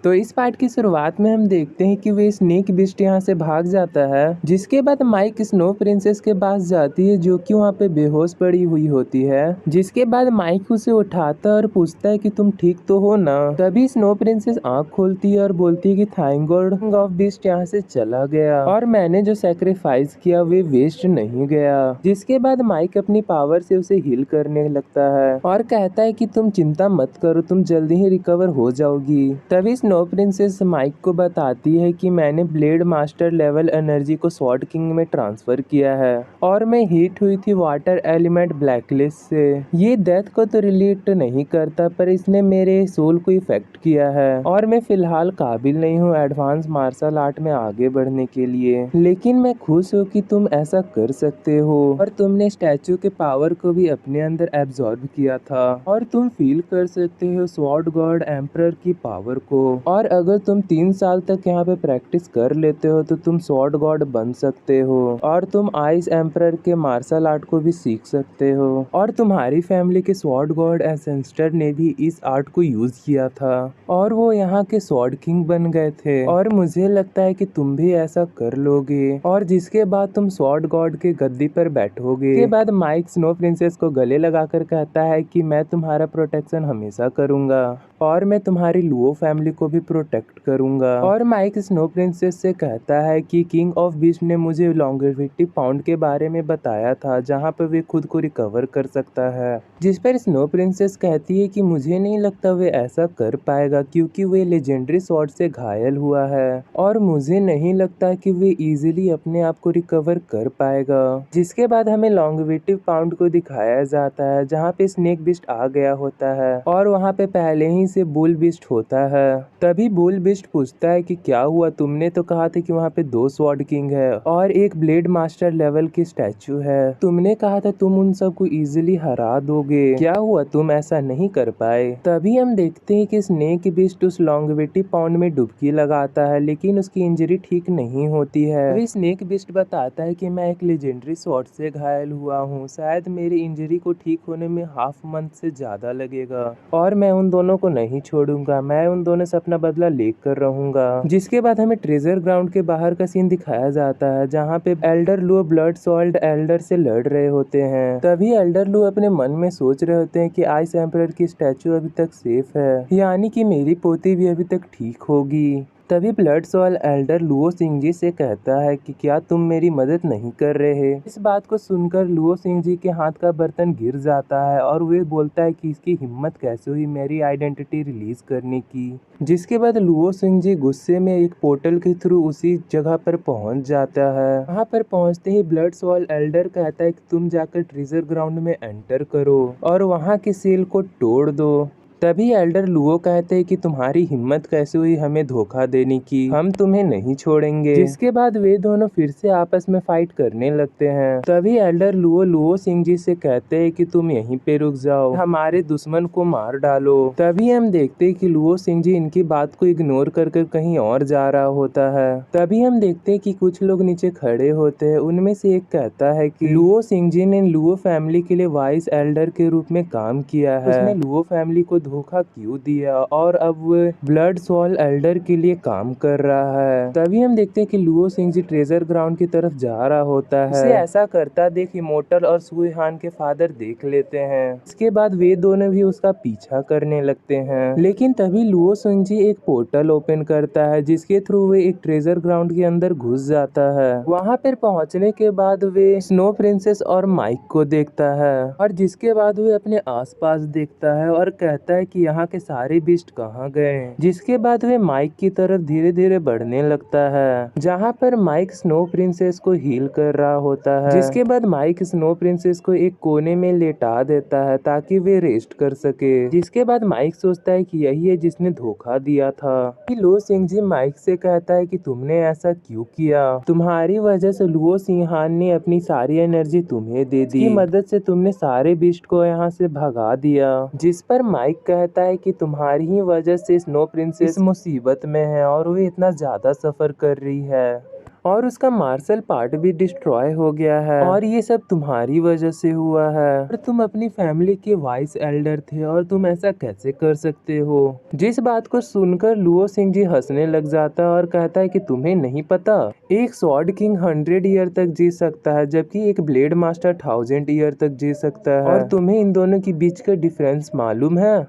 तो इस पार्ट की शुरुआत में हम देखते हैं कि वे स्नेक बिस्ट यहाँ से भाग जाता है, जिसके बाद माइक स्नो प्रिंसेस के पास जाती है जो कि वहाँ पे बेहोश पड़ी हुई होती है। जिसके बाद माइक उसे उठाता है और पूछता है कि तुम ठीक तो हो ना। तभी स्नो प्रिंसेस आँख खोलती है और बोलती है कि थैंक गॉड ऑफ बिस्ट यहाँ से चला गया और मैंने जो सेक्रीफाइस किया वे वेस्ट नहीं गया। जिसके बाद माइक अपनी पावर से उसे हील करने लगता है और कहता है कि तुम चिंता मत करो, तुम जल्दी ही रिकवर हो जाओगी। तभी स्नो प्रिंसेस माइक को बताती है कि मैंने ब्लेड मास्टर लेवल एनर्जी को स्वॉर्ड किंग में ट्रांसफर किया है और मैं हीट हुई थी वाटर एलिमेंट ब्लैकलिस्ट से। ये डेथ को तो रिलेट नहीं करता पर इसने मेरे सोल को इफेक्ट किया है और मैं फिलहाल काबिल नहीं हूँ एडवांस मार्शल आर्ट में आगे बढ़ने के लिए, लेकिन मैं खुश हूँ कि तुम ऐसा कर सकते हो और तुमने स्टैचू के पावर को भी अपने अंदर एब्जॉर्ब किया था और तुम फील कर सकते हो स्वॉर्ड गॉड एम्परर की पावर को। और अगर तुम 3 साल तक यहाँ पे प्रैक्टिस कर लेते हो तो तुम स्वॉर्ड गॉड बन सकते हो और तुम आइस एम्परर के मार्शल आर्ट को भी सीख सकते हो और तुम्हारी फैमिली के स्वॉर्ड गॉड एसेंस्टर ने भी इस आर्ट को यूज किया था और वो यहाँ के स्वॉर्ड किंग बन गए थे और मुझे लगता है कि तुम भी ऐसा कर लोगे और जिसके बाद तुम स्वॉर्ड गॉड के गद्दी पर बैठोगे। के बाद माइक स्नो प्रिंसेस को गले लगाकर कहता है कि मैं तुम्हारा प्रोटेक्शन हमेशा करूंगा और मैं तुम्हारी लुओ फैमिली को भी प्रोटेक्ट करूंगा। और माइक स्नो प्रिंसेस से कहता है कि किंग ऑफ बीस्ट ने मुझे लॉन्गेविटी पाउंड के बारे में बताया था जहां पर वे खुद को रिकवर कर सकता है। जिस पर स्नो प्रिंसेस कहती है कि मुझे नहीं लगता वे ऐसा कर पाएगा क्योंकि वे लेजेंडरी स्वॉर्ड से घायल हुआ है और मुझे नहीं लगता कि वे इजीली अपने आप को रिकवर कर पाएगा। जिसके बाद हमें लॉन्गेविटी पाउंड को दिखाया जाता है जहाँ पे स्नेक बिस्ट आ गया होता है और वहाँ पे पहले ही से बुल बिस्ट होता है। तभी बुल बिस्ट पूछता है कि क्या हुआ, तुमने तो कहा था कि वहाँ पे 2 स्वॉर्ड किंग है और एक ब्लेड मास्टर लेवल की स्टैचू है, तुमने कहा था तुम उन सबको इजीली हरा दोगे, क्या हुआ तुम ऐसा नहीं कर पाए। तभी हम देखते हैं कि स्नेक बिस्ट उस लॉन्गेविटी पाउंड में डुबकी लगाता है लेकिन उसकी इंजरी ठीक नहीं होती है। तभी स्नेक बिस्ट बताता है कि मैं एक लेजेंडरी स्वॉर्ड से घायल हुआ हूँ, शायद मेरी इंजरी को ठीक होने में हाफ मंथ से ज्यादा लगेगा और मैं उन दोनों को नहीं छोड़ूंगा, मैं उन दोनों से अपना बदला लेकर रहूंगा। जिसके बाद हमें ट्रेजर ग्राउंड के बाहर का सीन दिखाया जाता है जहाँ पे एल्डर लू ब्लड सॉल्ट एल्डर से लड़ रहे होते हैं। तभी एल्डर लू अपने मन में सोच रहे होते हैं कि आइस एम्परर की स्टैचू अभी तक सेफ है, यानी कि मेरी पोती भी अभी तक ठीक होगी। तभी ब्लड सॉल एल्डर लुओ सिंह जी से कहता है कि क्या तुम मेरी मदद नहीं कर रहे। इस बात को सुनकर लुओ सिंह जी के हाथ का बर्तन गिर जाता है और वे बोलता है कि इसकी हिम्मत कैसे हुई मेरी आइडेंटिटी रिलीज करने की। जिसके बाद लुओ सिंह जी गुस्से में एक पोर्टल के थ्रू उसी जगह पर पहुंच जाता है। वहां पर पहुंचते ही ब्लड सॉल एल्डर कहता है कि तुम जाकर ट्रेजर ग्राउंड में एंटर करो और वहां के सील को तोड़ दो। तभी एल्डर लुओ कहते हैं कि तुम्हारी हिम्मत कैसे हुई हमें धोखा देने की, हम तुम्हें नहीं छोड़ेंगे। जिसके बाद वे दोनों फिर से आपस में फाइट करने लगते हैं। तभी Elder Luo Luo Singh ji से कहते हैं कि तुम यहीं पे रुक जाओ, हमारे दुश्मन को मार डालो। तभी हम देखते हैं कि लुओ सिंह जी इनकी बात को इग्नोर कर कहीं और जा रहा होता है। तभी हम देखते हैं कि कुछ लोग नीचे खड़े होते हैं, उनमें से एक कहता है कि लुओ सिंह जी ने लुओ फैमिली के लिए वाइस एल्डर के रूप में काम किया है, उसने लुओ फैमिली को धोखा क्यों दिया और अब वो ब्लड सॉल एल्डर के लिए काम कर रहा है। तभी हम देखते हैं कि लुओ सिंह जी ट्रेजर ग्राउंड की तरफ जा रहा होता है। उसे ऐसा करता देख इमोर्टल और सुहान के फादर देख लेते हैं। इसके बाद वे दोनों भी उसका पीछा करने लगते हैं, लेकिन तभी लुओ सिंह जी एक पोर्टल ओपन करता है जिसके थ्रू वे एक ट्रेजर ग्राउंड के अंदर घुस जाता है। वहाँ पर पहुँचने के बाद वे स्नो प्रिंसेस और माइक को देखता है और जिसके बाद वे अपने आसपास देखता है और कहता है कि यहाँ के सारे बीस्ट कहाँ गए। जिसके बाद वे माइक की तरफ धीरे धीरे बढ़ने लगता है जहाँ पर माइक स्नो प्रिंसेस को हील कर रहा होता है। जिसके बाद माइक स्नो प्रिंसेस को एक कोने में लेटा देता है ताकि वे रेस्ट कर सके। जिसके बाद माइक सोचता है कि यही है जिसने धोखा दिया था। लुओ सिंह जी माइक से कहता है कि तुमने ऐसा क्यों किया, तुम्हारी वजह से लुओ सिंहान ने अपनी सारी एनर्जी तुम्हें दे दी, इसकी मदद से तुमने सारे बीस्ट को यहाँ से भगा दिया। जिस पर माइक कहता है कि तुम्हारी ही वजह से स्नो प्रिंसेस मुसीबत में है और वो इतना ज्यादा सफर कर रही है और उसका मार्शल पार्ट भी डिस्ट्रॉय हो गया है और ये सब तुम्हारी वजह से हुआ है और तुम अपनी फैमिली के वाइस एल्डर थे और तुम ऐसा कैसे कर सकते हो। जिस बात को सुनकर लुओ सिंह जी हंसने लग जाता है और कहता है कि तुम्हें नहीं पता, एक स्वॉर्ड किंग 100 ईयर तक जी सकता है जबकि एक ब्लेड मास्टर 1000 ईयर तक जी सकता है और तुम्हें इन दोनों के बीच का डिफरेंस मालूम है।